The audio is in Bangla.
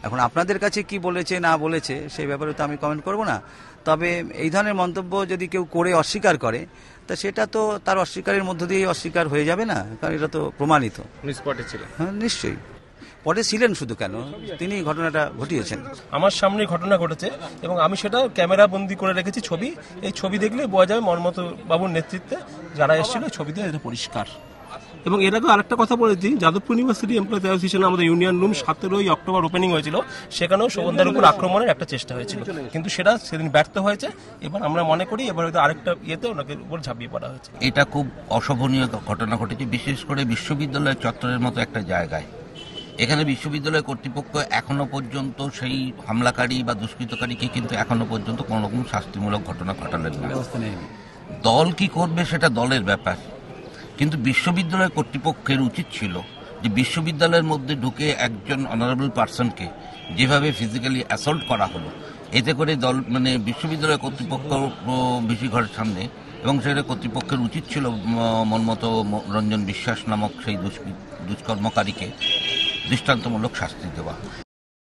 এখন আপনাদের কাছে কি বলেছে না বলেছে সেই ব্যাপারে তো আমি কমেন্ট করব না। তবে এই ধরনের মন্তব্য যদি কেউ করে অস্বীকার করে তা সেটা তো তার অস্বীকারের মধ্য দিয়েই অস্বীকার হয়ে যাবে না, কারণ এটা তো প্রমাণিত। স্পটে ছিল? হ্যাঁ, নিশ্চয়ই পরে ছিলেন, শুধু কেন, তিনি ঘটনাটা ঘটিয়েছেন। আমার সামনে ঘটনা ঘটেছে এবং আমি সেটা ক্যামেরা বন্দি করে রেখেছি ছবি। এই ছবি দেখলে বোঝা যাবে মনমত বাবুর নেতৃত্বে যারা এসেছিল ছবিতে এটা পরিষ্কার। এবং এর আগে আরেকটা কথা বলেছি, যাদবপুর ইউনিভার্সিটি এমপ্লয়িজ অ্যাসোসিয়েশন আমাদের ইউনিয়ন রুম 17ই অক্টোবর ওপেনিং হয়েছিল, সেখানেও শোভনদার উপর আক্রমণের একটা চেষ্টা হয়েছিল, কিন্তু সেটা সেদিন ব্যর্থ হয়েছে। এবার আমরা মনে করি এবার হয়তো আরেকটা ইয়েতে ওনাকে উপর ঝাঁপিয়ে পড়া হয়েছে। এটা খুব অশোভনীয় ঘটনা ঘটেছে, বিশেষ করে বিশ্ববিদ্যালয়ের চত্বরের মতো একটা জায়গায়। এখানে বিশ্ববিদ্যালয় কর্তৃপক্ষ এখনো পর্যন্ত সেই হামলাকারী বা দুষ্কৃতকারীকে কিন্তু এখনো পর্যন্ত কোনো রকম শাস্তিমূলক ঘটনা ঘটালেন না। দল কি করবে সেটা দলের ব্যাপার, কিন্তু বিশ্ববিদ্যালয় কর্তৃপক্ষের উচিত ছিল যে বিশ্ববিদ্যালয়ের মধ্যে ঢুকে একজন অনারেবল পার্সনকে যেভাবে ফিজিক্যালি অ্যাসল্ট করা হলো, এতে করে দল বিশ্ববিদ্যালয় কর্তৃপক্ষ বেশি ঘরের সামনে, এবং সেটা কর্তৃপক্ষের উচিত ছিল মনমত রঞ্জন বিশ্বাস নামক সেই দুষ্কর্মকারীকে দৃষ্টান্তমূলক শাস্তি দেওয়া।